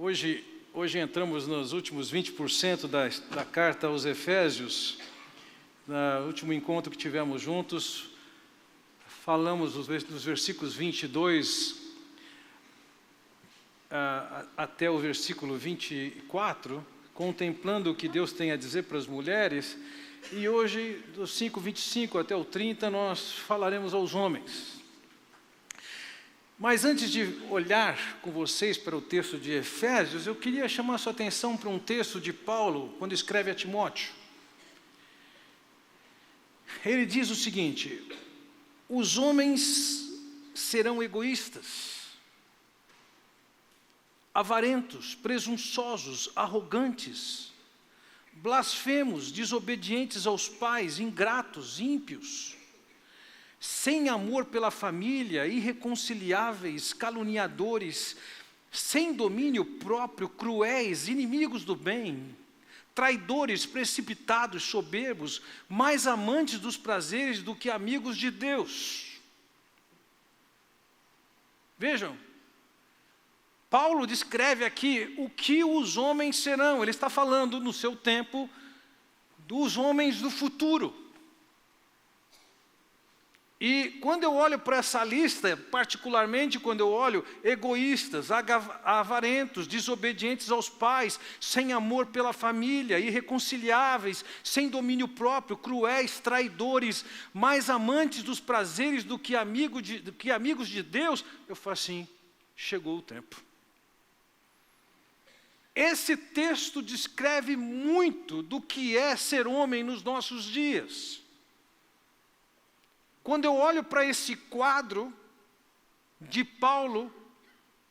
Hoje entramos nos últimos 20% da carta aos Efésios. No último encontro que tivemos juntos, falamos dos versículos 22 até o versículo 24, contemplando o que Deus tem a dizer para as mulheres. E hoje, dos 5:25 até o 30, nós falaremos aos homens. Mas antes de olhar com vocês para o texto de Efésios, eu queria chamar a sua atenção para um texto de Paulo, quando escreve a Timóteo. Ele diz o seguinte: os homens serão egoístas, avarentos, presunçosos, arrogantes, blasfemos, desobedientes aos pais, ingratos, ímpios, sem amor pela família, irreconciliáveis, caluniadores, sem domínio próprio, cruéis, inimigos do bem, traidores, precipitados, soberbos, mais amantes dos prazeres do que amigos de Deus. Vejam, Paulo descreve aqui o que os homens serão. Ele está falando no seu tempo dos homens do futuro. E quando eu olho para essa lista, particularmente quando eu olho egoístas, avarentos, desobedientes aos pais, sem amor pela família, irreconciliáveis, sem domínio próprio, cruéis, traidores, mais amantes dos prazeres do que amigos de Deus, eu falo assim, chegou o tempo. Esse texto descreve muito do que é ser homem nos nossos dias. Quando eu olho para esse quadro de Paulo,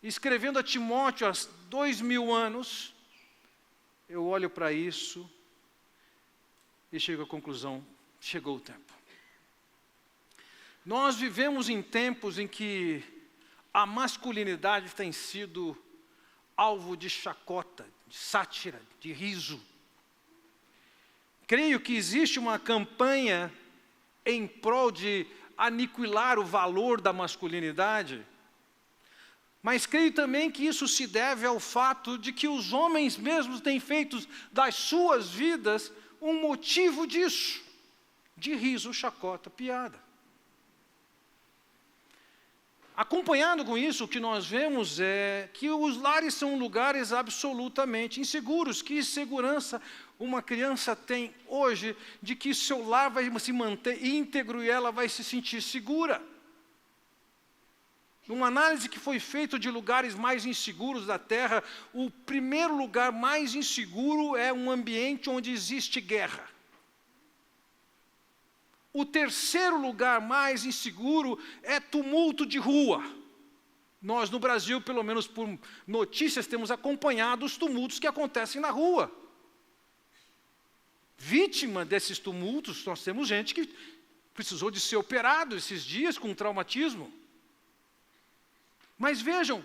escrevendo a Timóteo há 2000 anos, eu olho para isso e chego à conclusão, chegou o tempo. Nós vivemos em tempos em que a masculinidade tem sido alvo de chacota, de sátira, de riso. Creio que existe uma campanha em prol de aniquilar o valor da masculinidade, mas creio também que isso se deve ao fato de que os homens mesmos têm feito das suas vidas um motivo disso, de riso, chacota, piada. Acompanhado com isso, o que nós vemos é que os lares são lugares absolutamente inseguros. Que segurança uma criança tem hoje de que seu lar vai se manter íntegro e ela vai se sentir segura? Numa análise que foi feita de lugares mais inseguros da Terra, o primeiro lugar mais inseguro é um ambiente onde existe guerra. O terceiro lugar mais inseguro é tumulto de rua. Nós no Brasil, pelo menos por notícias, temos acompanhado os tumultos que acontecem na rua. Vítima desses tumultos, nós temos gente que precisou de ser operado esses dias com traumatismo. Mas vejam,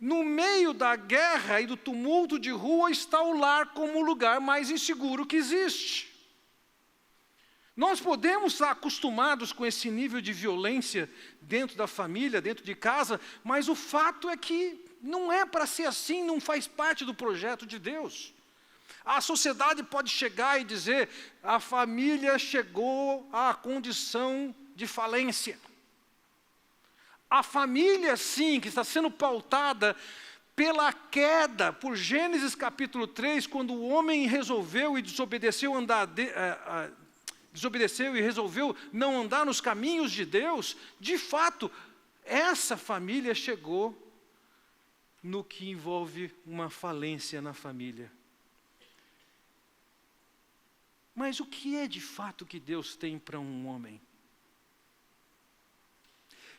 no meio da guerra e do tumulto de rua está o lar como o lugar mais inseguro que existe. Nós podemos estar acostumados com esse nível de violência dentro da família, dentro de casa, mas o fato é que não é para ser assim, não faz parte do projeto de Deus. A sociedade pode chegar e dizer, a família chegou à condição de falência. A família, sim, que está sendo pautada pela queda, por Gênesis capítulo 3, quando o homem resolveu e desobedeceu e resolveu não andar nos caminhos de Deus, de fato, essa família chegou no que envolve uma falência na família. Mas o que é de fato que Deus tem para um homem?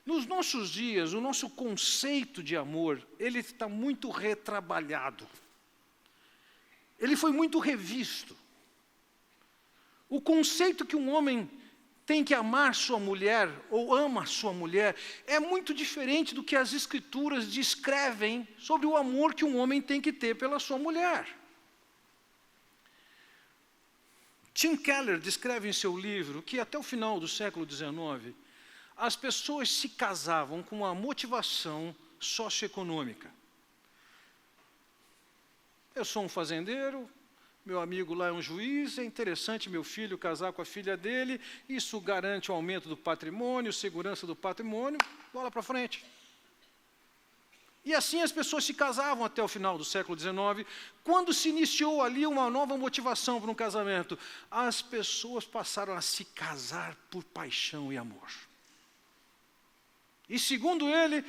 Nos nossos dias, o nosso conceito de amor, ele está muito retrabalhado. Ele foi muito revisto. O conceito que um homem tem que amar sua mulher, ou ama sua mulher, é muito diferente do que as Escrituras descrevem sobre o amor que um homem tem que ter pela sua mulher. Tim Keller descreve em seu livro que até o final do século XIX, as pessoas se casavam com uma motivação socioeconômica. eu sou um fazendeiro, meu amigo lá é um juiz, é interessante meu filho casar com a filha dele, isso garante o aumento do patrimônio, segurança do patrimônio, bola para frente. E assim as pessoas se casavam até o final do século XIX. Quando se iniciou ali uma nova motivação para um casamento, as pessoas passaram a se casar por paixão e amor. E segundo ele,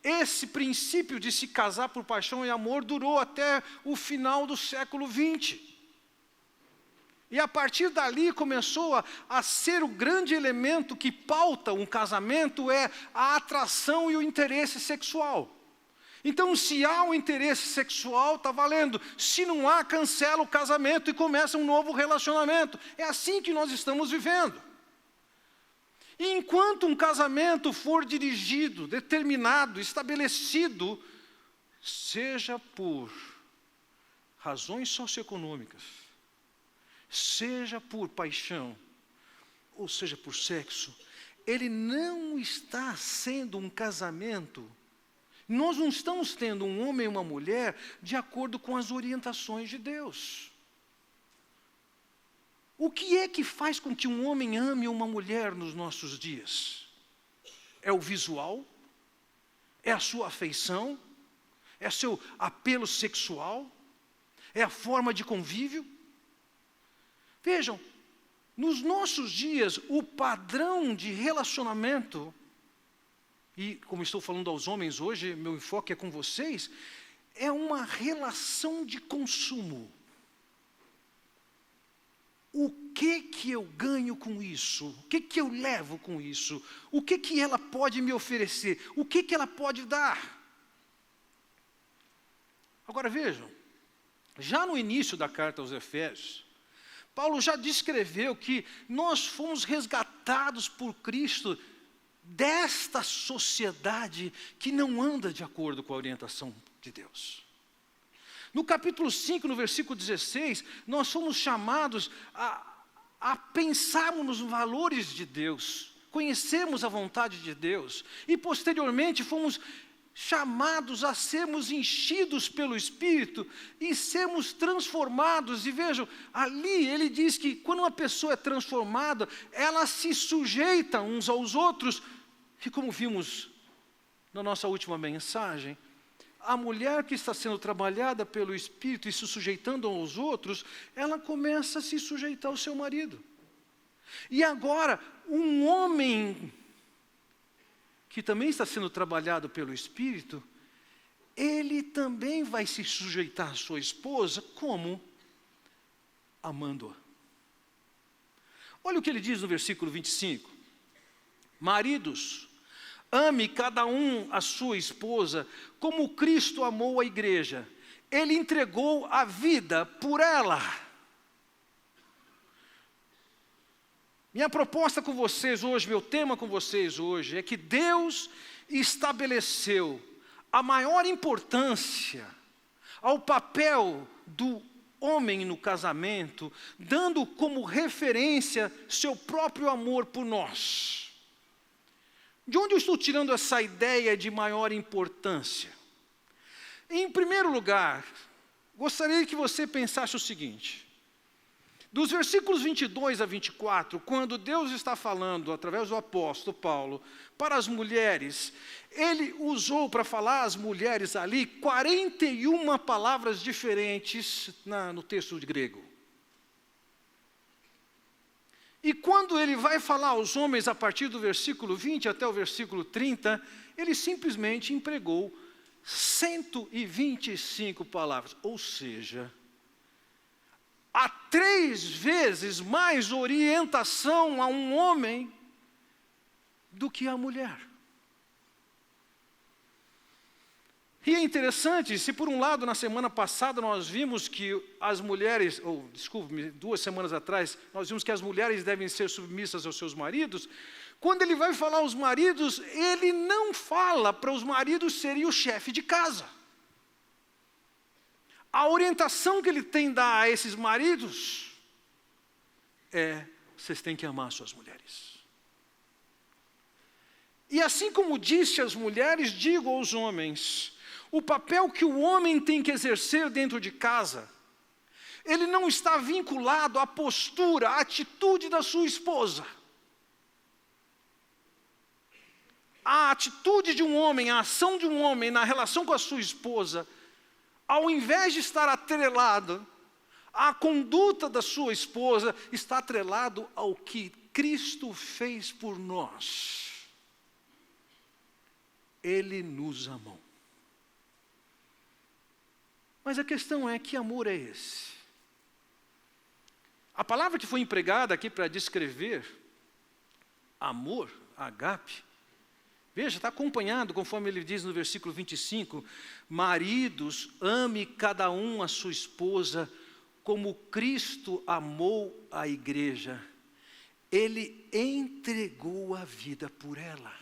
esse princípio de se casar por paixão e amor durou até o final do século XX. E a partir dali começou a ser o grande elemento que pauta um casamento, é a atração e o interesse sexual. Então, se há um interesse sexual, está valendo. Se não há, cancela o casamento e começa um novo relacionamento. É assim que nós estamos vivendo. E enquanto um casamento for dirigido, determinado, estabelecido, seja por razões socioeconômicas, seja por paixão, ou seja por sexo, ele não está sendo um casamento. Nós não estamos tendo um homem e uma mulher de acordo com as orientações de Deus. O que é que faz com que um homem ame uma mulher nos nossos dias? É o visual? É a sua afeição? É seu apelo sexual? É a forma de convívio? Vejam, nos nossos dias, o padrão de relacionamento, e como estou falando aos homens hoje, meu enfoque é com vocês, é uma relação de consumo. O que eu ganho com isso? O que eu levo com isso? O que ela pode me oferecer? O que ela pode dar? Agora vejam, já no início da carta aos Efésios, Paulo já descreveu que nós fomos resgatados por Cristo desta sociedade que não anda de acordo com a orientação de Deus. No capítulo 5, no versículo 16, nós fomos chamados a pensarmos nos valores de Deus, conhecermos a vontade de Deus, e posteriormente fomos chamados a sermos enchidos pelo Espírito e sermos transformados. E vejam, ali ele diz que quando uma pessoa é transformada, ela se sujeita uns aos outros, e como vimos na nossa última mensagem, a mulher que está sendo trabalhada pelo Espírito e se sujeitando aos outros, ela começa a se sujeitar ao seu marido. E agora, um homem que também está sendo trabalhado pelo Espírito, ele também vai se sujeitar à sua esposa, como? Amando-a. Olha o que ele diz no versículo 25. Maridos, ame cada um a sua esposa, como Cristo amou a igreja. Ele entregou a vida por ela. Minha proposta com vocês hoje, meu tema com vocês hoje, é que Deus estabeleceu a maior importância ao papel do homem no casamento, dando como referência seu próprio amor por nós. De onde eu estou tirando essa ideia de maior importância? Em primeiro lugar, gostaria que você pensasse o seguinte: dos versículos 22 a 24, quando Deus está falando, através do apóstolo Paulo, para as mulheres, ele usou para falar às mulheres ali 41 palavras diferentes no texto grego. E quando ele vai falar aos homens a partir do versículo 20 até o versículo 30, ele simplesmente empregou 125 palavras, ou seja, há 3 vezes mais orientação a um homem do que a mulher. E é interessante, se por um lado na semana passada nós vimos que as mulheres, desculpe-me, 2 semanas atrás, nós vimos que as mulheres devem ser submissas aos seus maridos, quando ele vai falar aos maridos, ele não fala para os maridos serem o chefe de casa. A orientação que ele tem a dar a esses maridos é: vocês têm que amar suas mulheres. E assim como disse às mulheres, digo aos homens: o papel que o homem tem que exercer dentro de casa, ele não está vinculado à postura, à atitude da sua esposa. A atitude de um homem, a ação de um homem na relação com a sua esposa, ao invés de estar atrelado à conduta da sua esposa, está atrelado ao que Cristo fez por nós. Ele nos amou. Mas a questão é, que amor é esse? A palavra que foi empregada aqui para descrever amor, agape, veja, está acompanhado, conforme ele diz no versículo 25, maridos, ame cada um a sua esposa, como Cristo amou a igreja. Ele entregou a vida por ela.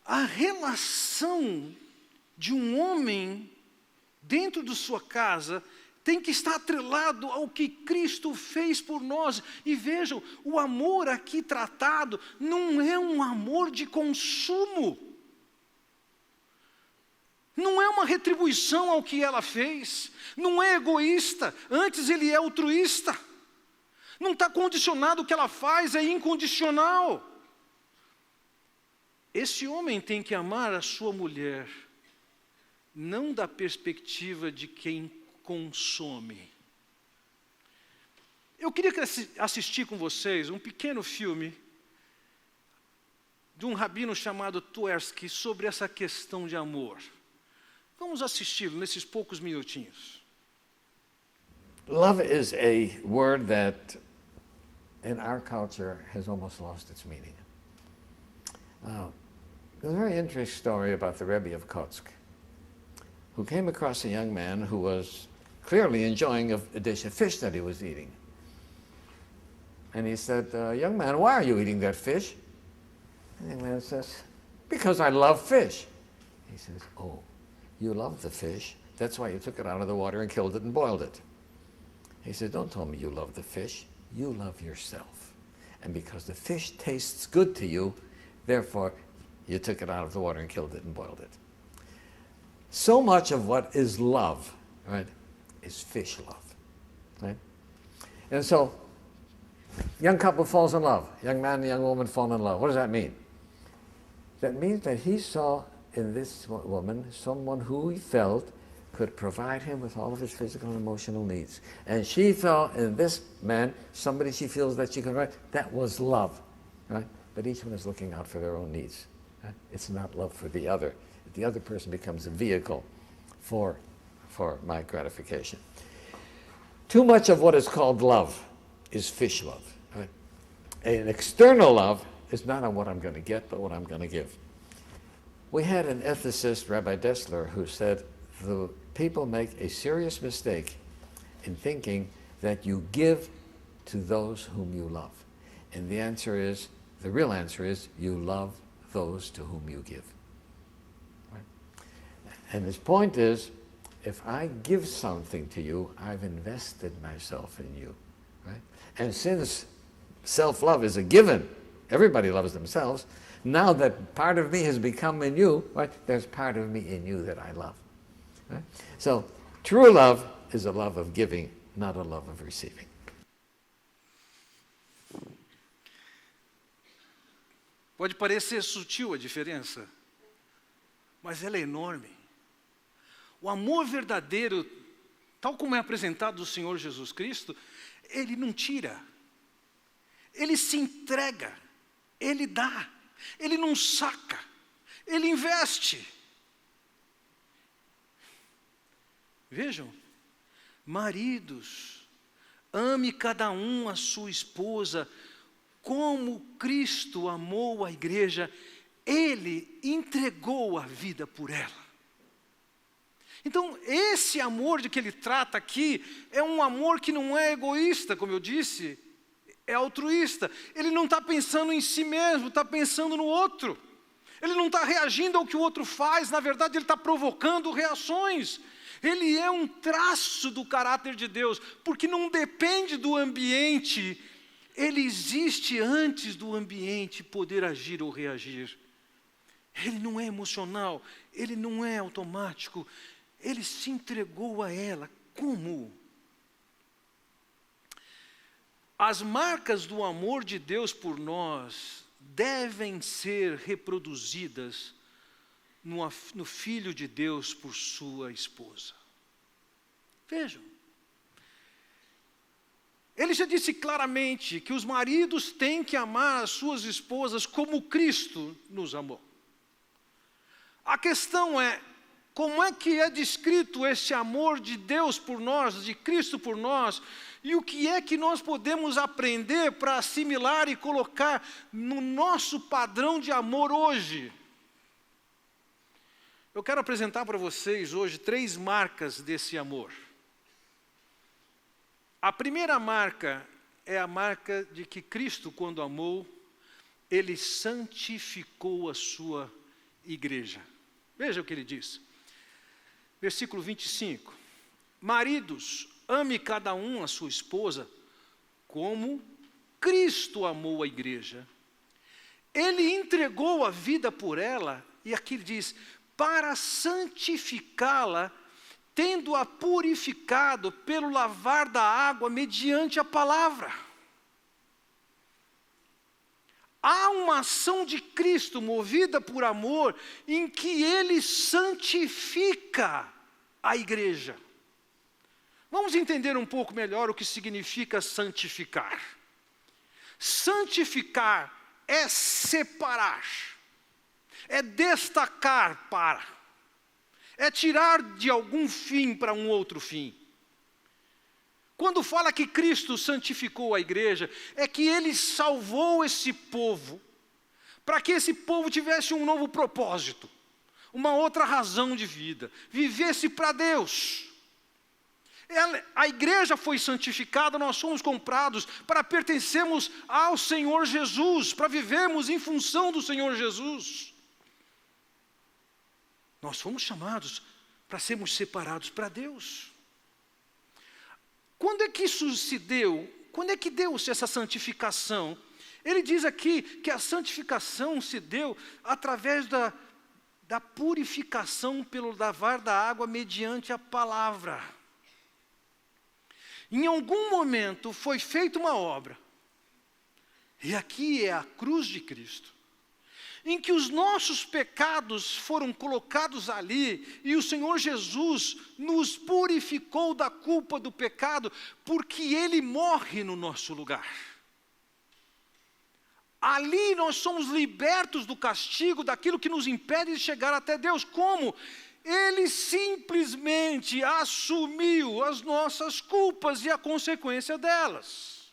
A relação de um homem dentro de sua casa tem que estar atrelado ao que Cristo fez por nós. E vejam, o amor aqui tratado não é um amor de consumo. Não é uma retribuição ao que ela fez. Não é egoísta, antes ele é altruísta. Não está condicionado, o que ela faz é incondicional. Esse homem tem que amar a sua mulher, não da perspectiva de quem consome. Eu queria assistir com vocês um pequeno filme de um rabino chamado Twersky sobre essa questão de amor. Vamos assisti-lo nesses poucos minutinhos. Love is a word that in our culture has almost lost its meaning. There's a very interesting story about the Rebbe of Kotsk, who came across a young man who was clearly enjoying a dish of fish that he was eating. And he said, young man, why are you eating that fish? And the young man says, because I love fish. He says, oh, you love the fish, that's why you took it out of the water and killed it and boiled it. He said, don't tell me you love the fish, you love yourself. And because the fish tastes good to you, therefore you took it out of the water and killed it and boiled it. So much of what is love, right, is fish love, right? And so, young couple falls in love. Young man and young woman fall in love. What does that mean? That means that he saw in this woman someone who he felt could provide him with all of his physical and emotional needs. And she saw in this man somebody she feels that she can provide. That was love, right? But each one is looking out for their own needs. Right? It's not love for the other. The other person becomes a vehicle for my gratification. Too much of what is called love is fish love. Right? An external love is not on what I'm going to get, but what I'm going to give. We had an ethicist, Rabbi Dessler, who said the people make a serious mistake in thinking that you give to those whom you love. And the real answer is, you love those to whom you give. Right? And his point is, if I give something to you, I've invested myself in you. Right? And since self-love is a given, everybody loves themselves, now that part of me has become in you, right, there's part of me in you that I love. Right? So true love is a love of giving, not a love of receiving. Pode parecer sutil a diferença, mas ela é enorme. O amor verdadeiro, tal como é apresentado do Senhor Jesus Cristo, ele não tira, ele se entrega, ele dá, ele não saca, ele investe. Vejam, maridos, ame cada um a sua esposa, como Cristo amou a igreja, ele entregou a vida por ela. Então, esse amor de que ele trata aqui, é um amor que não é egoísta, como eu disse, é altruísta. Ele não está pensando em si mesmo, está pensando no outro. Ele não está reagindo ao que o outro faz, na verdade ele está provocando reações. Ele é um traço do caráter de Deus, porque não depende do ambiente, ele existe antes do ambiente poder agir ou reagir. Ele não é emocional, ele não é automático, ele se entregou a ela. Como? As marcas do amor de Deus por nós devem ser reproduzidas no Filho de Deus por sua esposa. Vejam. Ele já disse claramente que os maridos têm que amar as suas esposas como Cristo nos amou. A questão é, como é que é descrito esse amor de Deus por nós, de Cristo por nós, e o que é que nós podemos aprender para assimilar e colocar no nosso padrão de amor hoje? Eu quero apresentar para vocês hoje 3 marcas desse amor. A primeira marca é a marca de que Cristo, quando amou, Ele santificou a sua igreja. Veja o que ele diz. Versículo 25. Maridos, ame cada um a sua esposa, como Cristo amou a igreja. Ele entregou a vida por ela, e aqui ele diz, para santificá-la, tendo-a purificado pelo lavar da água mediante a palavra. Há uma ação de Cristo movida por amor, em que Ele santifica a igreja. Vamos entender um pouco melhor o que significa santificar. Santificar é separar, é destacar para, é tirar de algum fim para um outro fim. Quando fala que Cristo santificou a igreja, é que Ele salvou esse povo, para que esse povo tivesse um novo propósito, uma outra razão de vida, vivesse para Deus. A igreja foi santificada, nós somos comprados para pertencermos ao Senhor Jesus, para vivermos em função do Senhor Jesus. Nós fomos chamados para sermos separados para Deus. Quando é que isso se deu? Quando é que deu-se essa santificação? Ele diz aqui que a santificação se deu através da purificação pelo lavar da água mediante a palavra. Em algum momento foi feita uma obra, e aqui é a cruz de Cristo, em que os nossos pecados foram colocados ali, e o Senhor Jesus nos purificou da culpa do pecado, porque Ele morre no nosso lugar. Ali nós somos libertos do castigo, daquilo que nos impede de chegar até Deus. Como? Ele simplesmente assumiu as nossas culpas e a consequência delas.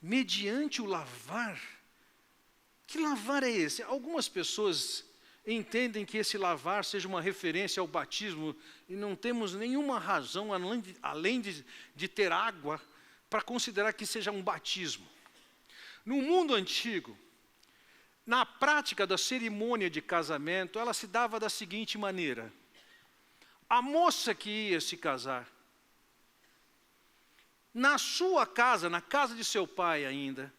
Mediante o lavar. Que lavar é esse? Algumas pessoas entendem que esse lavar seja uma referência ao batismo e não temos nenhuma razão, além de ter água, para considerar que seja um batismo. No mundo antigo, na prática da cerimônia de casamento, ela se dava da seguinte maneira. A moça que ia se casar, na sua casa, na casa de seu pai ainda,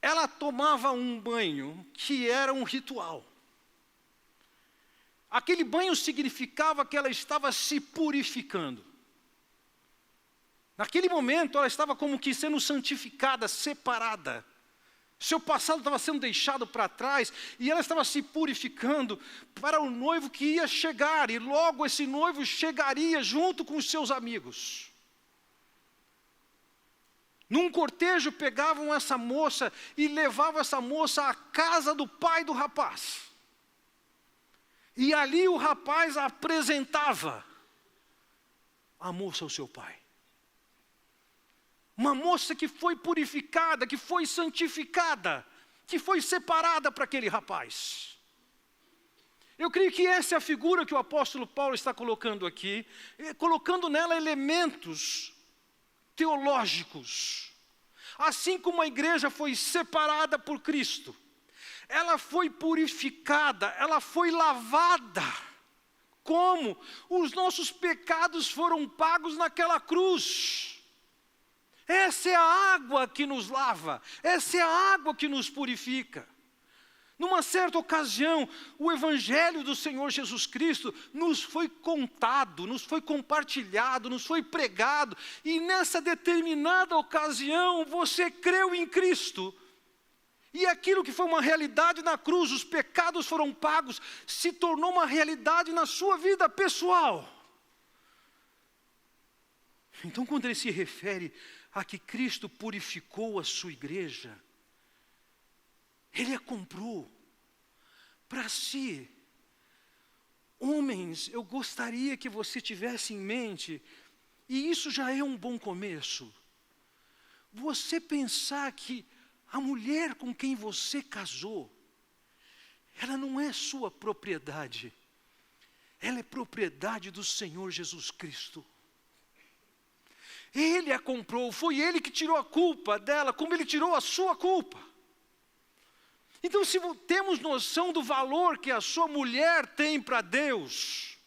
ela tomava um banho que era um ritual. Aquele banho significava que ela estava se purificando. Naquele momento ela estava como que sendo santificada, separada. Seu passado estava sendo deixado para trás e ela estava se purificando para o noivo que ia chegar. E logo esse noivo chegaria junto com os seus amigos. Num cortejo pegavam essa moça e levavam essa moça à casa do pai do rapaz. E ali o rapaz apresentava a moça ao seu pai. Uma moça que foi purificada, que foi santificada, que foi separada para aquele rapaz. Eu creio que essa é a figura que o apóstolo Paulo está colocando aqui, colocando nela elementos teológicos. Assim como a igreja foi separada por Cristo, ela foi purificada, ela foi lavada. Como? Os nossos pecados foram pagos naquela cruz. Essa é a água que nos lava, essa é a água que nos purifica. Numa certa ocasião, o Evangelho do Senhor Jesus Cristo nos foi contado, nos foi compartilhado, nos foi pregado, e nessa determinada ocasião você creu em Cristo, e aquilo que foi uma realidade na cruz, os pecados foram pagos, se tornou uma realidade na sua vida pessoal. Então, quando ele se refere a que Cristo purificou a sua igreja, Ele a comprou para si. Homens, eu gostaria que você tivesse em mente, e isso já é um bom começo, você pensar que a mulher com quem você casou, ela não é sua propriedade, ela é propriedade do Senhor Jesus Cristo. Ele a comprou, foi Ele que tirou a culpa dela, como Ele tirou a sua culpa. Então, se temos noção do valor que a sua mulher tem para Deus,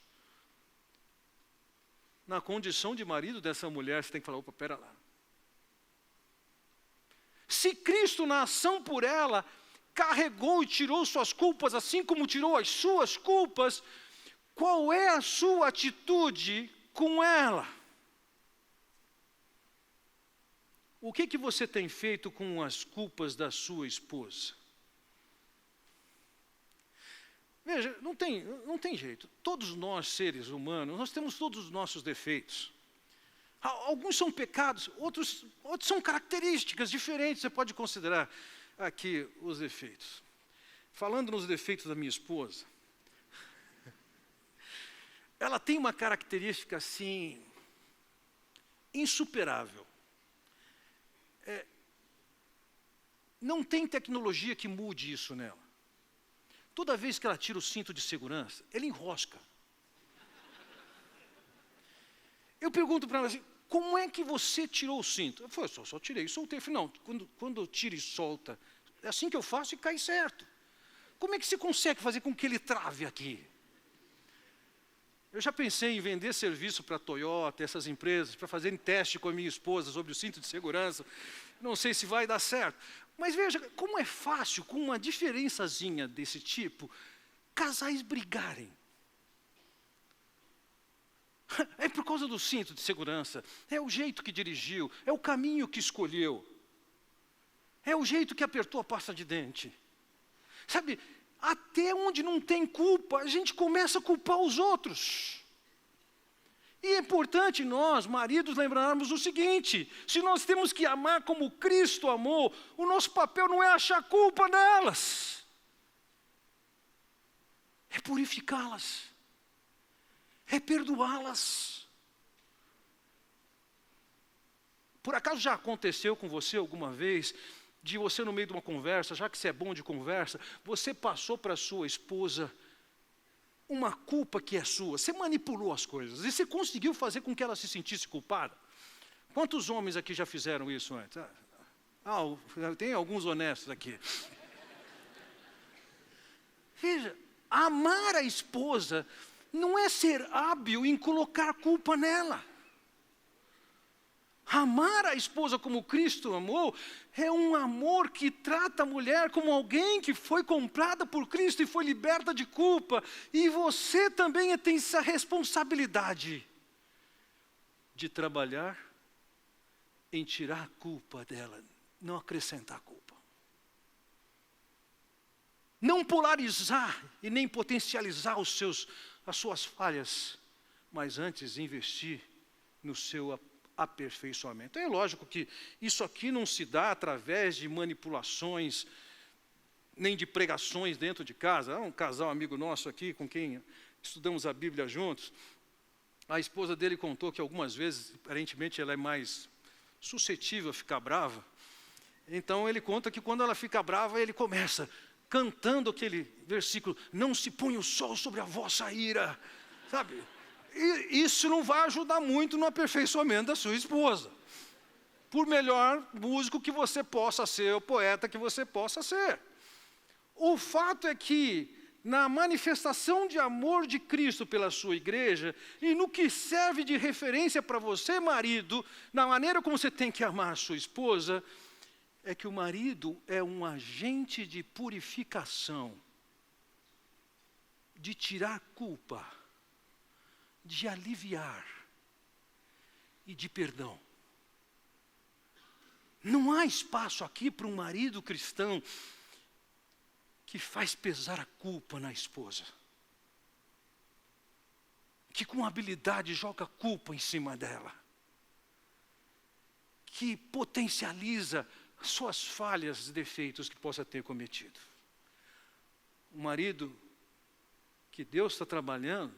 na condição de marido dessa mulher, você tem que falar, opa, pera lá. Se Cristo, na ação por ela, carregou e tirou suas culpas, assim como tirou as suas culpas, qual é a sua atitude com ela? O que você tem feito com as culpas da sua esposa? Veja, não tem jeito. Todos nós, seres humanos, nós temos todos os nossos defeitos. Alguns são pecados, outros são características diferentes. Você pode considerar aqui os defeitos. Falando nos defeitos da minha esposa, ela tem uma característica assim, insuperável. Não tem tecnologia que mude isso nela. Toda vez que ela tira o cinto de segurança, ele enrosca. Eu pergunto para ela assim, como é que você tirou o cinto? Eu falei, só tirei e soltei. Eu falei, não, quando tira e solta, é assim que eu faço e cai certo. Como é que você consegue fazer com que ele trave aqui? Eu já pensei em vender serviço para a Toyota, essas empresas, para fazerem teste com a minha esposa sobre o cinto de segurança. Não sei se vai dar certo. Mas veja, como é fácil, com uma diferençazinha desse tipo, casais brigarem. É por causa do cinto de segurança, é o jeito que dirigiu, é o caminho que escolheu, é o jeito que apertou a pasta de dente. Sabe, até onde não tem culpa, a gente começa a culpar os outros. E é importante nós, maridos, lembrarmos o seguinte, se nós temos que amar como Cristo amou, o nosso papel não é achar culpa nelas, é purificá-las, é perdoá-las. Por acaso já aconteceu com você alguma vez, de você no meio de uma conversa, já que você é bom de conversa, você passou para a sua esposa uma culpa que é sua, você manipulou as coisas, e você conseguiu fazer com que ela se sentisse culpada? Quantos homens aqui já fizeram isso antes? Tem alguns honestos aqui. Veja, amar a esposa não é ser hábil em colocar culpa nela. Amar a esposa como Cristo amou, é um amor que trata a mulher como alguém que foi comprada por Cristo e foi liberta de culpa. E você também tem essa responsabilidade de trabalhar em tirar a culpa dela, não acrescentar culpa. Não polarizar e nem potencializar as suas falhas, mas antes investir no seu aperfeiçoamento. É lógico que isso aqui não se dá através de manipulações, nem de pregações dentro de casa. Há um casal amigo nosso aqui, com quem estudamos a Bíblia juntos, a esposa dele contou que algumas vezes, aparentemente, ela é mais suscetível a ficar brava. Então ele conta que quando ela fica brava, ele começa cantando aquele versículo, não se põe o sol sobre a vossa ira, sabe? E isso não vai ajudar muito no aperfeiçoamento da sua esposa. Por melhor músico que você possa ser, o poeta que você possa ser. O fato é que, na manifestação de amor de Cristo pela sua igreja, e no que serve de referência para você, marido, na maneira como você tem que amar a sua esposa, é que o marido é um agente de purificação, de tirar culpa, de aliviar e de perdão. Não há espaço aqui para um marido cristão que faz pesar a culpa na esposa, que com habilidade joga culpa em cima dela, que potencializa suas falhas e defeitos que possa ter cometido. O marido que Deus está trabalhando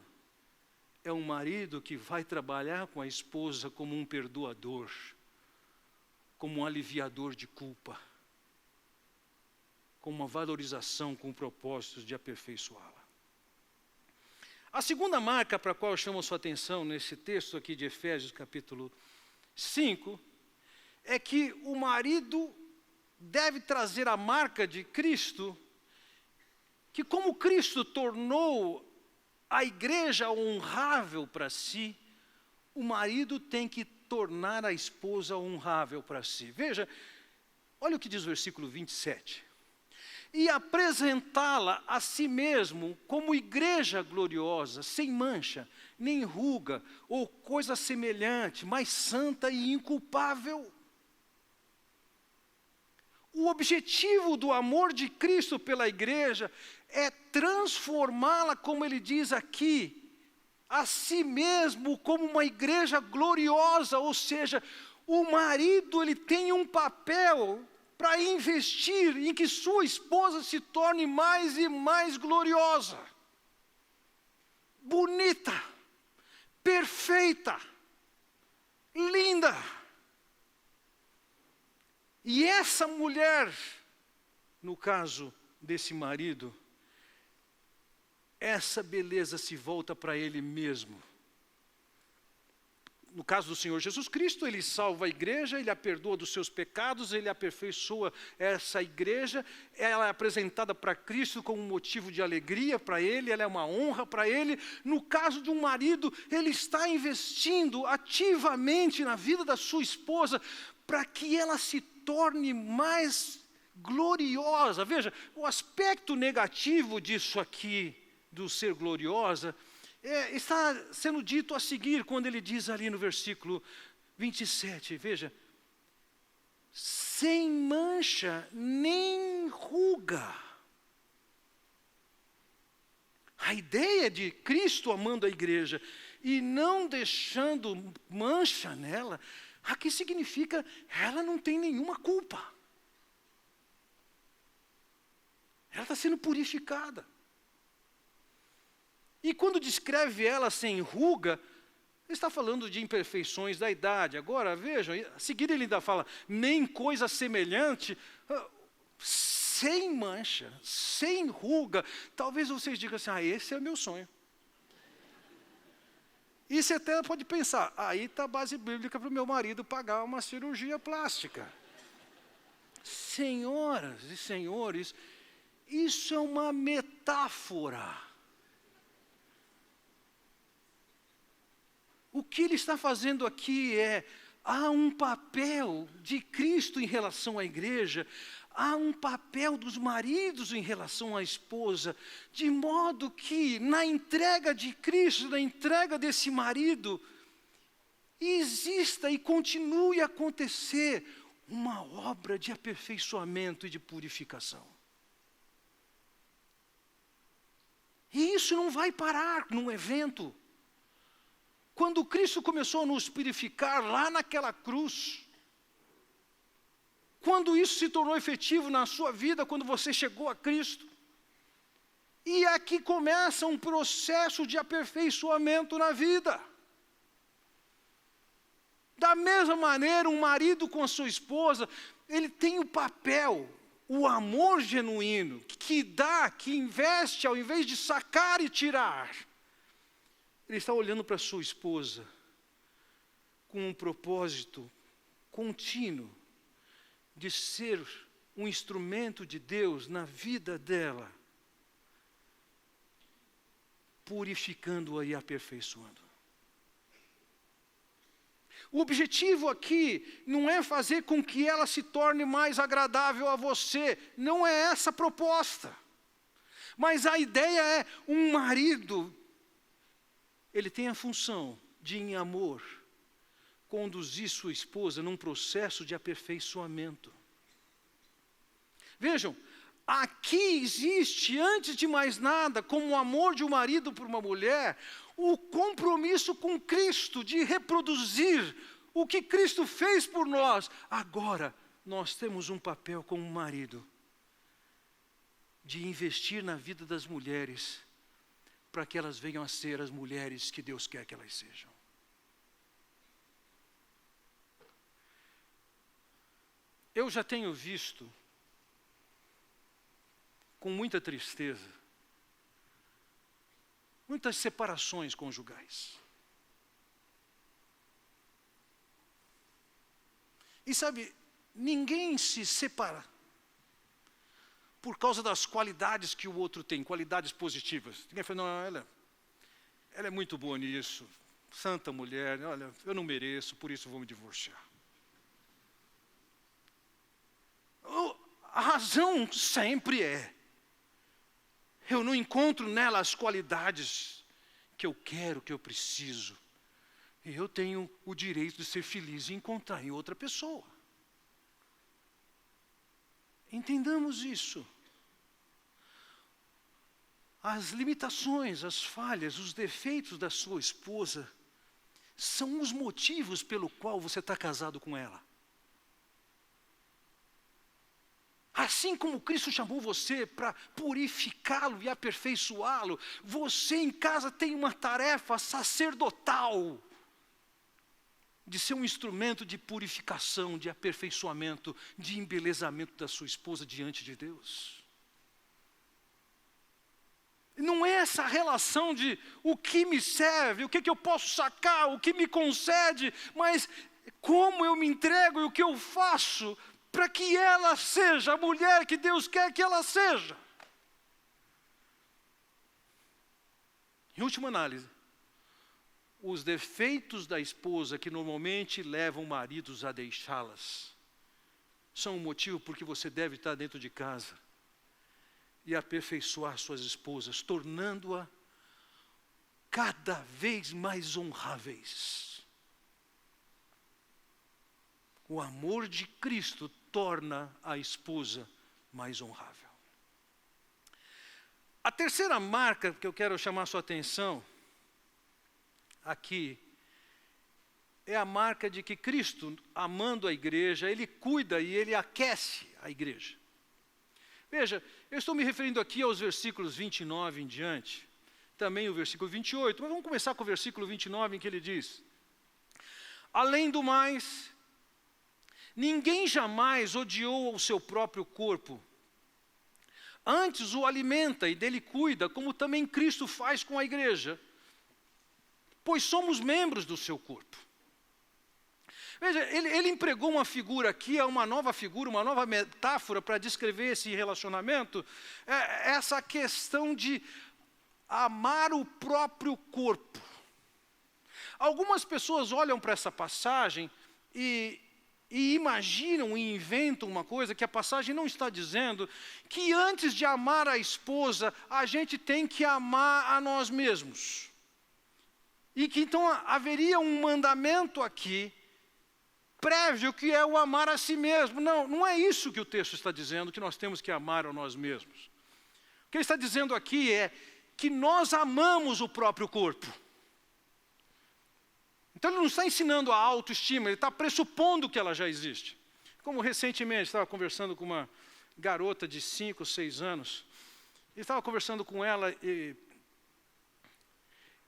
é um marido que vai trabalhar com a esposa como um perdoador, como um aliviador de culpa, com uma valorização com propósitos de aperfeiçoá-la. A segunda marca para a qual eu chamo a sua atenção nesse texto aqui de Efésios capítulo 5, é que o marido deve trazer a marca de Cristo, que como Cristo tornou a igreja honrável para si, o marido tem que tornar a esposa honrável para si. Veja, olha o que diz o versículo 27. E apresentá-la a si mesmo como igreja gloriosa, sem mancha, nem ruga, ou coisa semelhante, mas santa e inculpável. O objetivo do amor de Cristo pela igreja é transformá-la, como ele diz aqui, a si mesmo como uma igreja gloriosa, ou seja, o marido ele tem um papel para investir em que sua esposa se torne mais e mais gloriosa, bonita, perfeita, linda. E essa mulher, no caso desse marido, essa beleza se volta para ele mesmo. No caso do Senhor Jesus Cristo, ele salva a igreja, ele a perdoa dos seus pecados, ele aperfeiçoa essa igreja, ela é apresentada para Cristo como um motivo de alegria para ele, ela é uma honra para ele. No caso de um marido, ele está investindo ativamente na vida da sua esposa para que ela se torne mais gloriosa. Veja, o aspecto negativo disso aqui, do ser gloriosa, está sendo dito a seguir, quando ele diz ali no versículo 27, veja, sem mancha nem ruga. A ideia de Cristo amando a igreja e não deixando mancha nela, aqui significa, ela não tem nenhuma culpa. Ela está sendo purificada. E quando descreve ela sem ruga, ele está falando de imperfeições da idade. Agora, vejam, a seguir ele ainda fala, nem coisa semelhante, sem mancha, sem ruga. Talvez vocês digam assim, esse é o meu sonho. E você até pode pensar, aí está a base bíblica para o meu marido pagar uma cirurgia plástica. Senhoras e senhores, isso é uma metáfora. O que ele está fazendo aqui há um papel de Cristo em relação à igreja, há um papel dos maridos em relação à esposa, de modo que na entrega de Cristo, na entrega desse marido, exista e continue a acontecer uma obra de aperfeiçoamento e de purificação. E isso não vai parar num evento. Quando Cristo começou a nos purificar lá naquela cruz, quando isso se tornou efetivo na sua vida, quando você chegou a Cristo, e aqui começa um processo de aperfeiçoamento na vida. Da mesma maneira, um marido com a sua esposa, ele tem o papel, o amor genuíno, que dá, que investe, ao invés de sacar e tirar. Ele está olhando para a sua esposa com um propósito contínuo de ser um instrumento de Deus na vida dela, purificando-a e aperfeiçoando. O objetivo aqui não é fazer com que ela se torne mais agradável a você. Não é essa a proposta. Mas a ideia é um marido, ele tem a função de, em amor, conduzir sua esposa num processo de aperfeiçoamento. Vejam, aqui existe, antes de mais nada, como o amor de um marido por uma mulher, o compromisso com Cristo de reproduzir o que Cristo fez por nós. Agora, nós temos um papel como marido, de investir na vida das mulheres, para que elas venham a ser as mulheres que Deus quer que elas sejam. Eu já tenho visto, com muita tristeza, muitas separações conjugais. E sabe, ninguém se separa por causa das qualidades que o outro tem, qualidades positivas. Ninguém fala, não, ela é muito boa nisso, santa mulher, olha, eu não mereço, por isso vou me divorciar. A razão sempre é, eu não encontro nela as qualidades que eu quero, que eu preciso. E eu tenho o direito de ser feliz e encontrar em outra pessoa. Entendamos isso. As limitações, as falhas, os defeitos da sua esposa são os motivos pelo qual você está casado com ela. Assim como Cristo chamou você para purificá-lo e aperfeiçoá-lo, você em casa tem uma tarefa sacerdotal de ser um instrumento de purificação, de aperfeiçoamento, de embelezamento da sua esposa diante de Deus. Não é essa relação de o que me serve, o que eu posso sacar, o que me concede, mas como eu me entrego e o que eu faço para que ela seja a mulher que Deus quer que ela seja. Em última análise, os defeitos da esposa que normalmente levam maridos a deixá-las são um motivo porque você deve estar dentro de casa e aperfeiçoar suas esposas, tornando-a cada vez mais honráveis. O amor de Cristo torna a esposa mais honrável. A terceira marca que eu quero chamar a sua atenção aqui é a marca de que Cristo, amando a igreja, Ele cuida e Ele aquece a igreja. Veja, eu estou me referindo aqui aos versículos 29 em diante, também o versículo 28, mas vamos começar com o versículo 29 em que ele diz: além do mais, ninguém jamais odiou o seu próprio corpo, antes o alimenta e dele cuida, como também Cristo faz com a igreja, pois somos membros do seu corpo. Veja, ele empregou uma figura aqui, uma nova figura, uma nova metáfora para descrever esse relacionamento, essa questão de amar o próprio corpo. Algumas pessoas olham para essa passagem e imaginam e inventam uma coisa que a passagem não está dizendo, que antes de amar a esposa, a gente tem que amar a nós mesmos. E que então haveria um mandamento aqui, prévio, que é o amar a si mesmo. Não, não é isso que o texto está dizendo, que nós temos que amar a nós mesmos. O que ele está dizendo aqui é que nós amamos o próprio corpo. Então ele não está ensinando a autoestima, ele está pressupondo que ela já existe. Como recentemente estava conversando com uma garota de 5, 6 anos, e estava conversando com ela e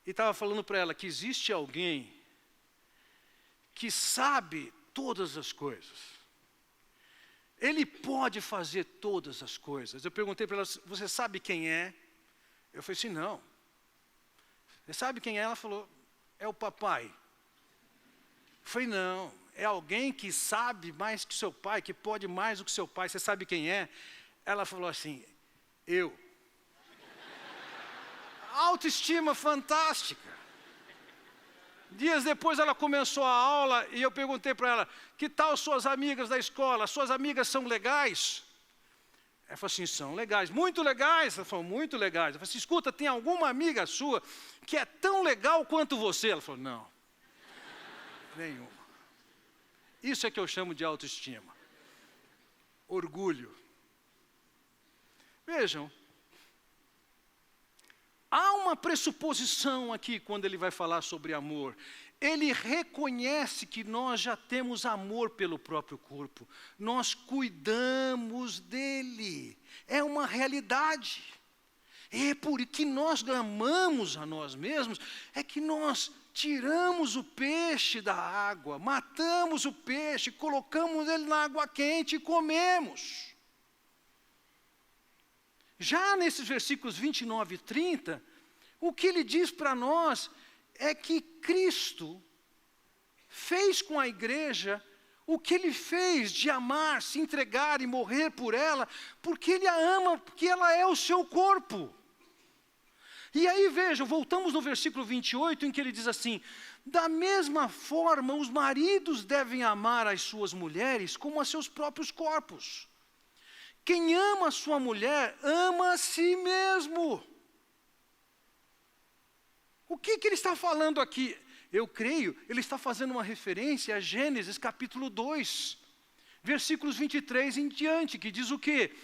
estava falando para ela que existe alguém que sabe todas as coisas. Ele pode fazer todas as coisas. Eu perguntei para ela, você sabe quem é? Eu falei assim, não. Você sabe quem é? Ela falou, é o papai. Eu falei, não, é alguém que sabe mais que seu pai, que pode mais do que seu pai. Você sabe quem é? Ela falou assim, eu. Autoestima fantástica. Dias depois ela começou a aula e eu perguntei para ela, que tal suas amigas da escola? Suas amigas são legais? Ela falou assim, são legais, muito legais. Ela falou, muito legais. Eu falei assim, escuta, tem alguma amiga sua que é tão legal quanto você? Ela falou, não, nenhuma. Isso é que eu chamo de autoestima. Orgulho. Vejam, há uma pressuposição aqui quando ele vai falar sobre amor. Ele reconhece que nós já temos amor pelo próprio corpo. Nós cuidamos dele. É uma realidade. É por que nós amamos a nós mesmos, é que nós tiramos o peixe da água, matamos o peixe, colocamos ele na água quente e comemos. Já nesses versículos 29 e 30, o que ele diz para nós é que Cristo fez com a igreja o que ele fez de amar, se entregar e morrer por ela, porque ele a ama, porque ela é o seu corpo. E aí vejam, voltamos no versículo 28, em que ele diz assim, da mesma forma os maridos devem amar as suas mulheres como a seus próprios corpos. Quem ama a sua mulher, ama a si mesmo. O que ele está falando aqui? Eu creio, ele está fazendo uma referência a Gênesis capítulo 2, versículos 23 em diante, que diz o quê?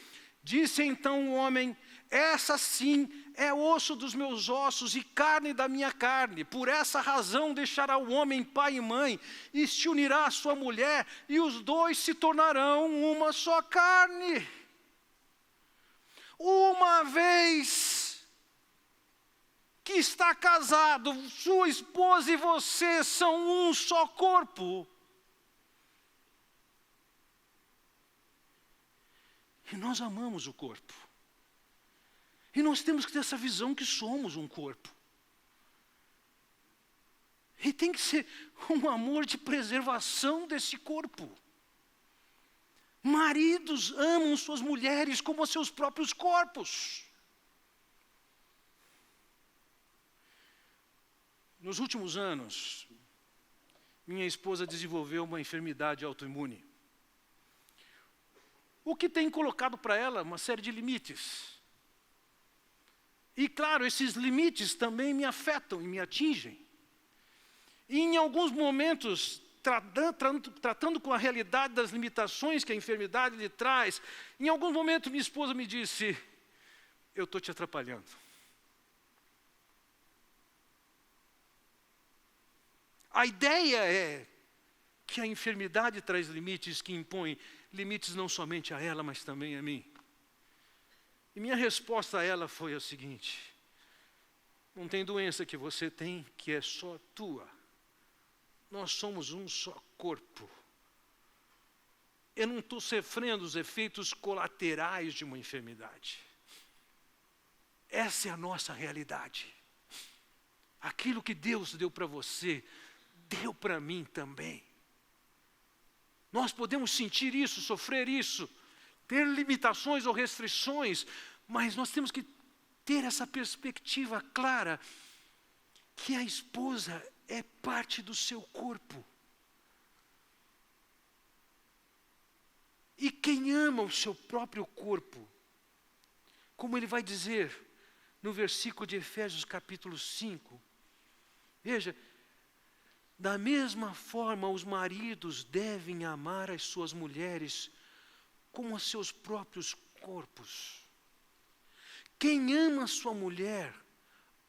Disse então o homem, essa sim é osso dos meus ossos e carne da minha carne. Por essa razão deixará o homem pai e mãe, e se unirá à sua mulher, e os dois se tornarão uma só carne. Uma vez que está casado, sua esposa e você são um só corpo. E nós amamos o corpo. E nós temos que ter essa visão que somos um corpo. E tem que ser um amor de preservação desse corpo. Maridos amam suas mulheres como os seus próprios corpos. Nos últimos anos, minha esposa desenvolveu uma enfermidade autoimune. O que tem colocado para ela uma série de limites. E claro, esses limites também me afetam e me atingem. E em alguns momentos, tratando com a realidade das limitações que a enfermidade lhe traz, em alguns momentos minha esposa me disse, eu estou te atrapalhando. A ideia é que a enfermidade traz limites que impõem limites não somente a ela, mas também a mim. E minha resposta a ela foi a seguinte, não tem doença que você tem que é só tua. Nós somos um só corpo. Eu não estou sofrendo os efeitos colaterais de uma enfermidade. Essa é a nossa realidade. Aquilo que Deus deu para você, deu para mim também. Nós podemos sentir isso, sofrer isso, ter limitações ou restrições, mas nós temos que ter essa perspectiva clara que a esposa é parte do seu corpo. E quem ama o seu próprio corpo, como ele vai dizer no versículo de Efésios capítulo 5, veja, da mesma forma os maridos devem amar as suas mulheres como a seus próprios corpos. Quem ama a sua mulher,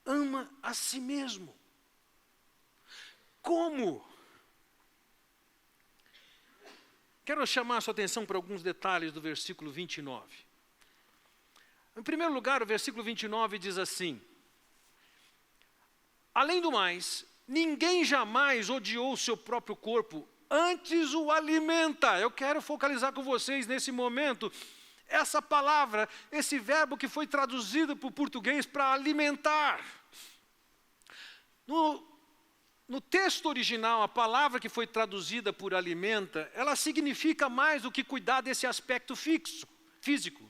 ama a si mesmo. Como? Quero chamar a sua atenção para alguns detalhes do versículo 29. Em primeiro lugar, o versículo 29 diz assim, além do mais, ninguém jamais odiou o seu próprio corpo, antes o alimenta. Eu quero focalizar com vocês nesse momento, essa palavra, esse verbo que foi traduzido para o português para alimentar. No texto original, a palavra que foi traduzida por alimenta, ela significa mais do que cuidar desse aspecto físico.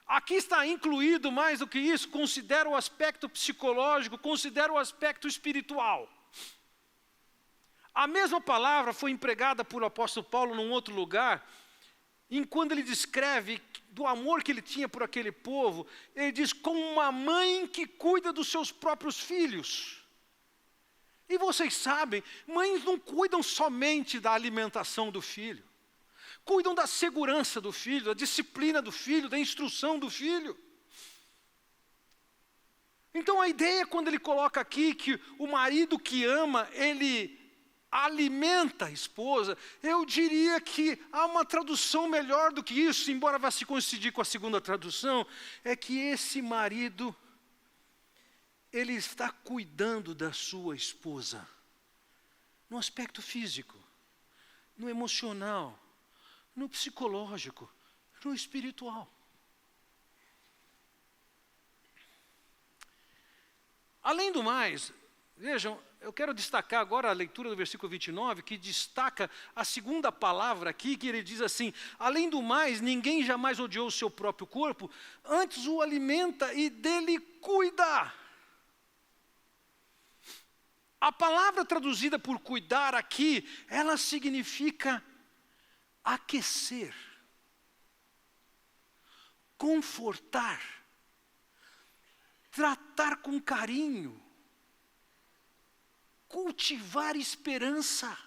Aqui está incluído mais do que isso, considera o aspecto psicológico, considera o aspecto espiritual. A mesma palavra foi empregada por apóstolo Paulo num outro lugar, quando ele descreve do amor que ele tinha por aquele povo, ele diz, como uma mãe que cuida dos seus próprios filhos. E vocês sabem, mães não cuidam somente da alimentação do filho, cuidam da segurança do filho, da disciplina do filho, da instrução do filho. Então a ideia, quando ele coloca aqui que o marido que ama, ele alimenta a esposa, eu diria que há uma tradução melhor do que isso, embora vá se coincidir com a segunda tradução, é que esse marido, ele está cuidando da sua esposa, no aspecto físico, no emocional, no psicológico, no espiritual. Além do mais, vejam, eu quero destacar agora a leitura do versículo 29, que destaca a segunda palavra aqui, que ele diz assim, além do mais, ninguém jamais odiou o seu próprio corpo, antes o alimenta e dele cuida. A palavra traduzida por cuidar aqui, ela significa aquecer, confortar, tratar com carinho, cultivar esperança.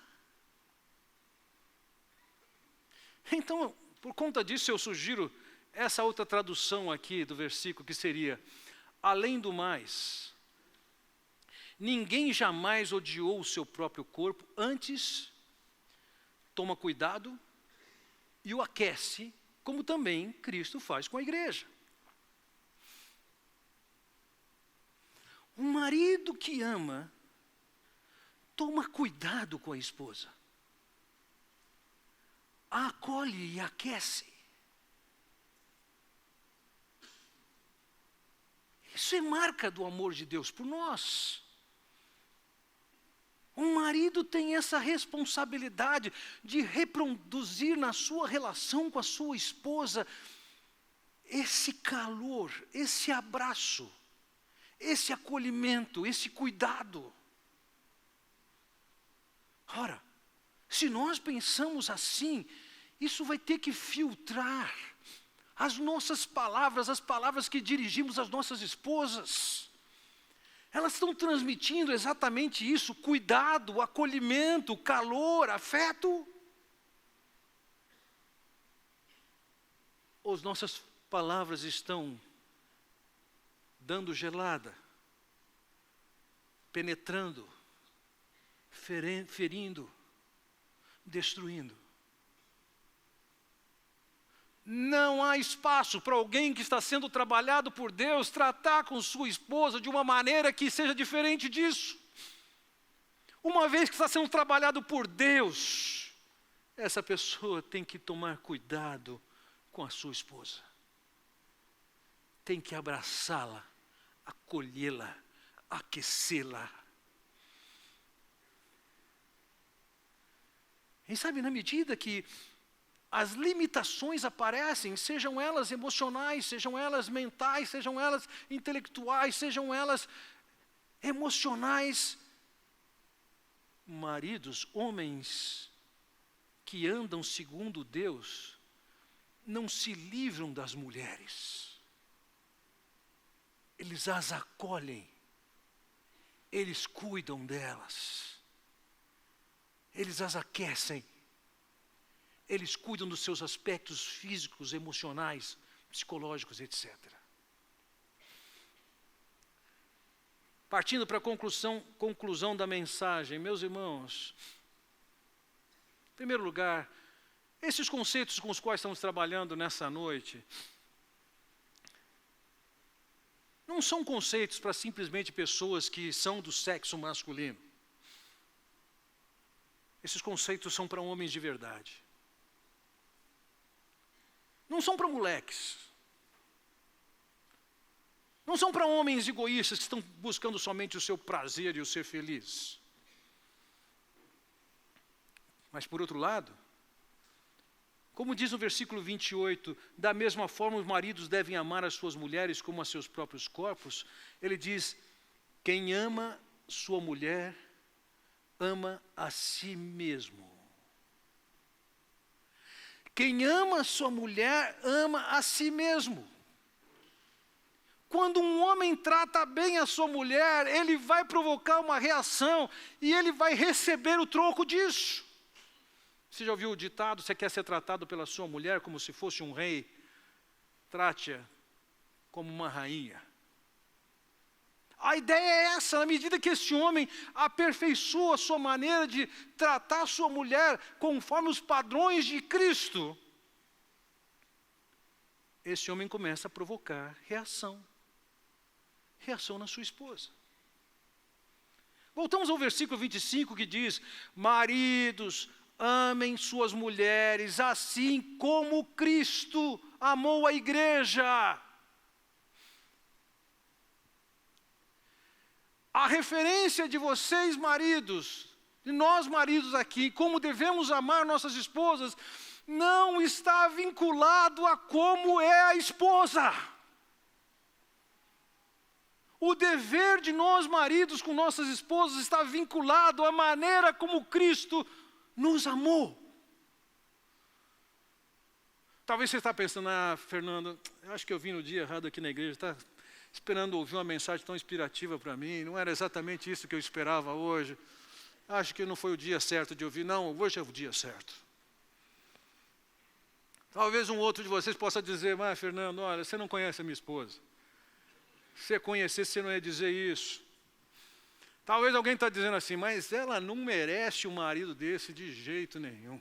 Então, por conta disso, eu sugiro essa outra tradução aqui do versículo, que seria, além do mais, ninguém jamais odiou o seu próprio corpo, antes toma cuidado e o aquece, como também Cristo faz com a igreja. Um marido que ama, toma cuidado com a esposa, a acolhe e aquece. Isso é marca do amor de Deus por nós. Um marido tem essa responsabilidade de reproduzir na sua relação com a sua esposa esse calor, esse abraço, esse acolhimento, esse cuidado. Ora, se nós pensamos assim, isso vai ter que filtrar as nossas palavras, as palavras que dirigimos às nossas esposas. Elas estão transmitindo exatamente isso, cuidado, acolhimento, calor, afeto. Ou as nossas palavras estão dando gelada, penetrando, ferindo, destruindo. Não há espaço para alguém que está sendo trabalhado por Deus tratar com sua esposa de uma maneira que seja diferente disso. Uma vez que está sendo trabalhado por Deus, essa pessoa tem que tomar cuidado com a sua esposa. Tem que abraçá-la, acolhê-la, aquecê-la. E sabe, na medida que as limitações aparecem, sejam elas emocionais, sejam elas mentais, sejam elas intelectuais, sejam elas emocionais, maridos, homens que andam segundo Deus, não se livram das mulheres. Eles as acolhem, eles cuidam delas, eles as aquecem, eles cuidam dos seus aspectos físicos, emocionais, psicológicos, etc. Partindo para a conclusão da mensagem, meus irmãos, em primeiro lugar, esses conceitos com os quais estamos trabalhando nessa noite, não são conceitos para simplesmente pessoas que são do sexo masculino. Esses conceitos são para homens de verdade. Não são para moleques. Não são para homens egoístas que estão buscando somente o seu prazer e o ser feliz. Mas, por outro lado, como diz no versículo 28, da mesma forma os maridos devem amar as suas mulheres como a seus próprios corpos, ele diz, quem ama sua mulher, ama a si mesmo. Quem ama a sua mulher, ama a si mesmo. Quando um homem trata bem a sua mulher, ele vai provocar uma reação e ele vai receber o troco disso. Você já ouviu o ditado, você quer ser tratado pela sua mulher como se fosse um rei? Trate-a como uma rainha. A ideia é essa, na medida que esse homem aperfeiçoa a sua maneira de tratar a sua mulher conforme os padrões de Cristo, esse homem começa a provocar reação na sua esposa. Voltamos ao versículo 25 que diz: maridos, amem suas mulheres, assim como Cristo amou a igreja. A referência de vocês, maridos, de nós maridos aqui, como devemos amar nossas esposas, não está vinculado a como é a esposa. O dever de nós maridos com nossas esposas está vinculado à maneira como Cristo nos amou. Talvez você está pensando: Fernando, eu acho que eu vim no dia errado aqui na igreja, está esperando ouvir uma mensagem tão inspirativa para mim, não era exatamente isso que eu esperava hoje. Acho que não foi o dia certo de ouvir. Não, hoje é o dia certo. Talvez um outro de vocês possa dizer: Fernando, olha, você não conhece a minha esposa. Se você conhecesse, você não ia dizer isso. Talvez alguém está dizendo assim: mas ela não merece um marido desse de jeito nenhum.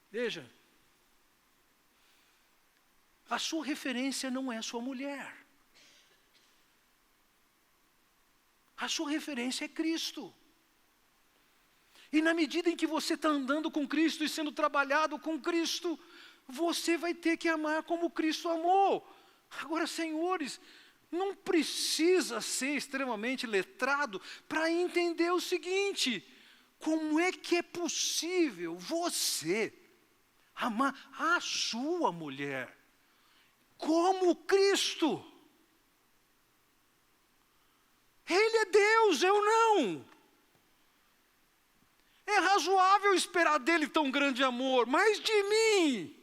Veja, a sua referência não é a sua mulher. A sua referência é Cristo. E na medida em que você está andando com Cristo e sendo trabalhado com Cristo, você vai ter que amar como Cristo amou. Agora, senhores, não precisa ser extremamente letrado para entender o seguinte: como é que é possível você amar a sua mulher como Cristo? Ele é Deus, eu não. É razoável esperar dele tão grande amor, mas de mim.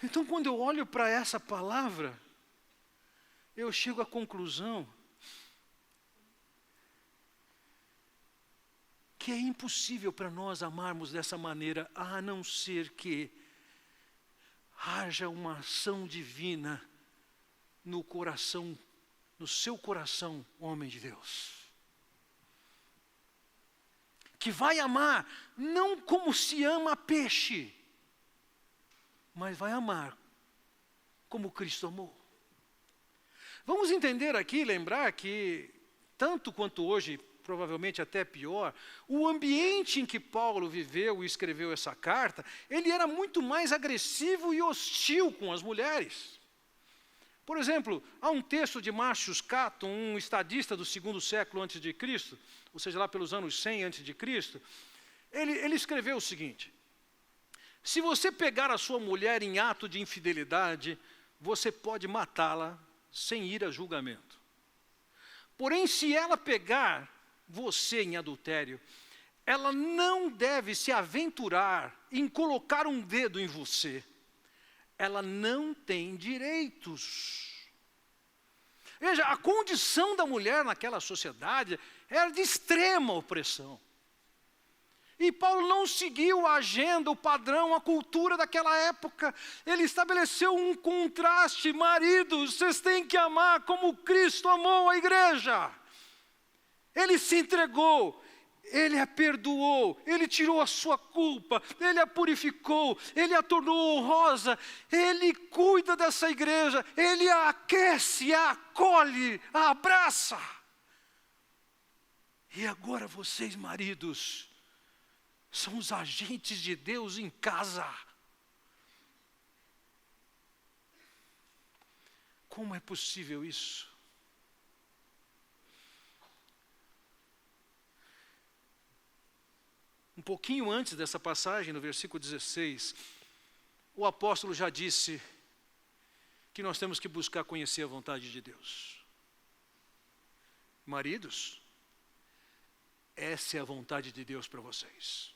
Então, quando eu olho para essa palavra, eu chego à conclusão que é impossível para nós amarmos dessa maneira, a não ser que haja uma ação divina no coração, no seu coração, homem de Deus. Que vai amar não como se ama peixe, mas vai amar como Cristo amou. Vamos entender aqui, lembrar que, tanto quanto hoje, provavelmente até pior, o ambiente em que Paulo viveu e escreveu essa carta, ele era muito mais agressivo e hostil com as mulheres. Por exemplo, há um texto de Marcius Cato, um estadista do 2º século antes de Cristo, ou seja, lá pelos anos 100 antes de Cristo, ele escreveu o seguinte: se você pegar a sua mulher em ato de infidelidade, você pode matá-la sem ir a julgamento. Porém, se ela pegar você em adultério, ela não deve se aventurar em colocar um dedo em você. Ela não tem direitos. Veja, a condição da mulher naquela sociedade era de extrema opressão. E Paulo não seguiu a agenda, o padrão, a cultura daquela época. Ele estabeleceu um contraste: maridos, vocês têm que amar como Cristo amou a igreja. Ele se entregou, ele a perdoou, ele tirou a sua culpa, ele a purificou, ele a tornou honrosa, ele cuida dessa igreja, ele a aquece, a acolhe, a abraça. E agora vocês, maridos, são os agentes de Deus em casa. Como é possível isso? Um pouquinho antes dessa passagem, no versículo 16, o apóstolo já disse que nós temos que buscar conhecer a vontade de Deus. Maridos, essa é a vontade de Deus para vocês.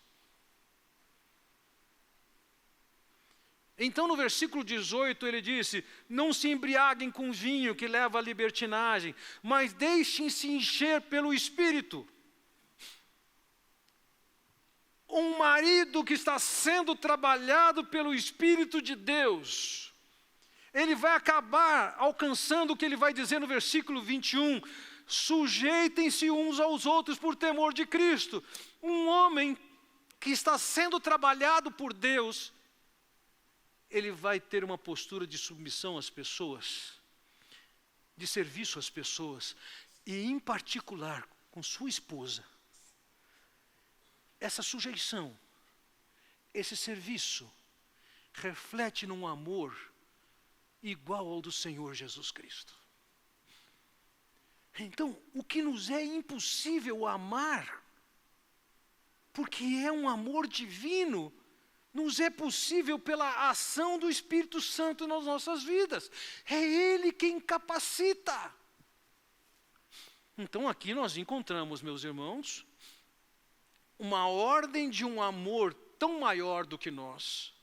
Então no versículo 18 ele disse: não se embriaguem com vinho que leva à libertinagem, mas deixem-se encher pelo Espírito. Um marido que está sendo trabalhado pelo Espírito de Deus, ele vai acabar alcançando o que ele vai dizer no versículo 21, sujeitem-se uns aos outros por temor de Cristo. Um homem que está sendo trabalhado por Deus, ele vai ter uma postura de submissão às pessoas, de serviço às pessoas, e em particular com sua esposa. Essa sujeição, esse serviço, reflete num amor igual ao do Senhor Jesus Cristo. Então, o que nos é impossível amar, porque é um amor divino, nos é possível pela ação do Espírito Santo nas nossas vidas. É Ele quem capacita. Então aqui nós encontramos, meus irmãos, uma ordem de um amor tão maior do que nós.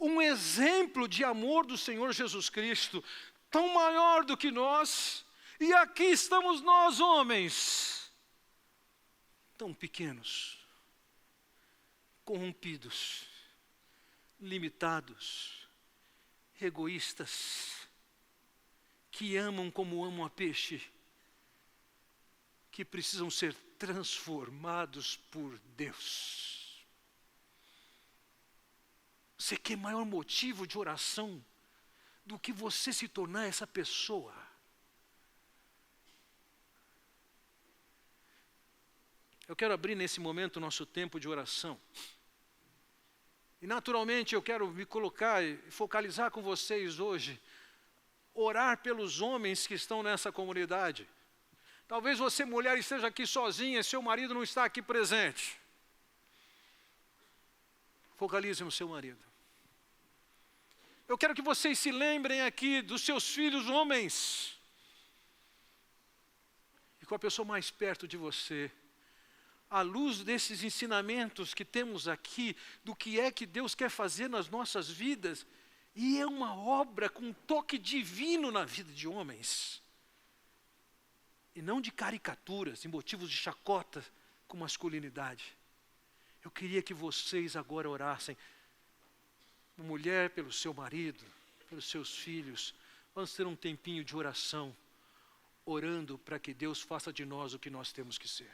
Um exemplo de amor do Senhor Jesus Cristo, tão maior do que nós. E aqui estamos nós, homens, tão pequenos, corrompidos, limitados, egoístas, que amam como amam a peixe, que precisam ser transformados por Deus. Você quer maior motivo de oração do que você se tornar essa pessoa? Eu quero abrir nesse momento o nosso tempo de oração. E naturalmente eu quero me colocar e focalizar com vocês hoje, orar pelos homens que estão nessa comunidade. Talvez você, mulher, esteja aqui sozinha, seu marido não está aqui presente. Focalize no seu marido. Eu quero que vocês se lembrem aqui dos seus filhos homens. E com a pessoa mais perto de você, à luz desses ensinamentos que temos aqui, do que é que Deus quer fazer nas nossas vidas, e é uma obra com um toque divino na vida de homens, e não de caricaturas, e motivos de chacota com masculinidade. Eu queria que vocês agora orassem, mulher pelo seu marido, pelos seus filhos. Vamos ter um tempinho de oração, orando para que Deus faça de nós o que nós temos que ser.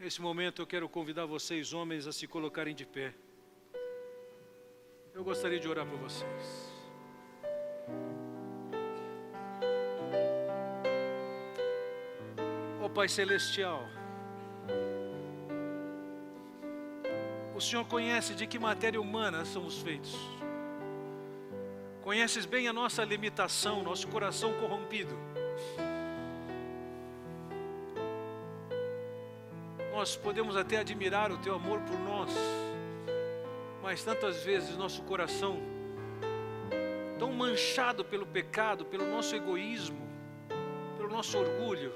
Nesse momento eu quero convidar vocês, homens, a se colocarem de pé. Eu gostaria de orar por vocês. Ó Pai Celestial, o Senhor conhece de que matéria humana somos feitos. Conheces bem a nossa limitação, nosso coração corrompido. Nós podemos até admirar o Teu amor por nós, mas tantas vezes nosso coração, tão manchado pelo pecado, pelo nosso egoísmo, pelo nosso orgulho,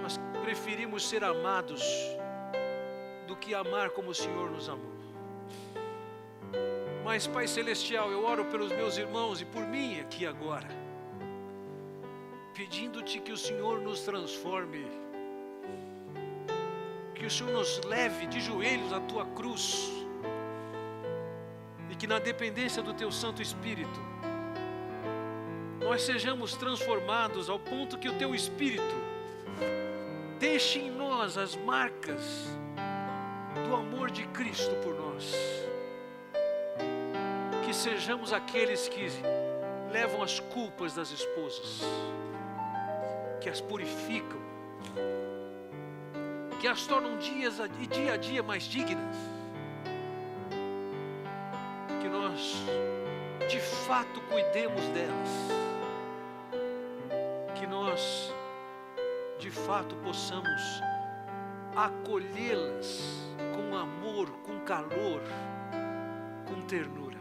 nós preferimos ser amados do que amar como o Senhor nos amou. Mas, Pai Celestial, eu oro pelos meus irmãos e por mim aqui agora, pedindo-te que o Senhor nos transforme, que o Senhor nos leve de joelhos à tua cruz, e que na dependência do teu Santo Espírito, nós sejamos transformados ao ponto que o teu Espírito deixe em nós as marcas do amor de Cristo por nós. Que sejamos aqueles que levam as culpas das esposas, que as purificam, que as tornam dia a dia mais dignas. Que nós de fato cuidemos delas, que nós de fato possamos acolhê-las com amor, com calor, com ternura.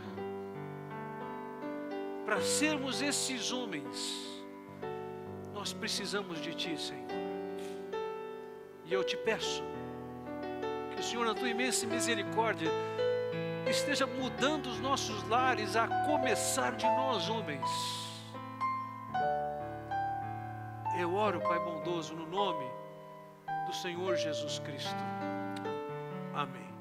Para sermos esses homens, nós precisamos de Ti, Senhor. E eu te peço que o Senhor, na Tua imensa misericórdia, esteja mudando os nossos lares, a começar de nós, homens. Eu oro, Pai bondoso, no nome do Senhor Jesus Cristo. Amém.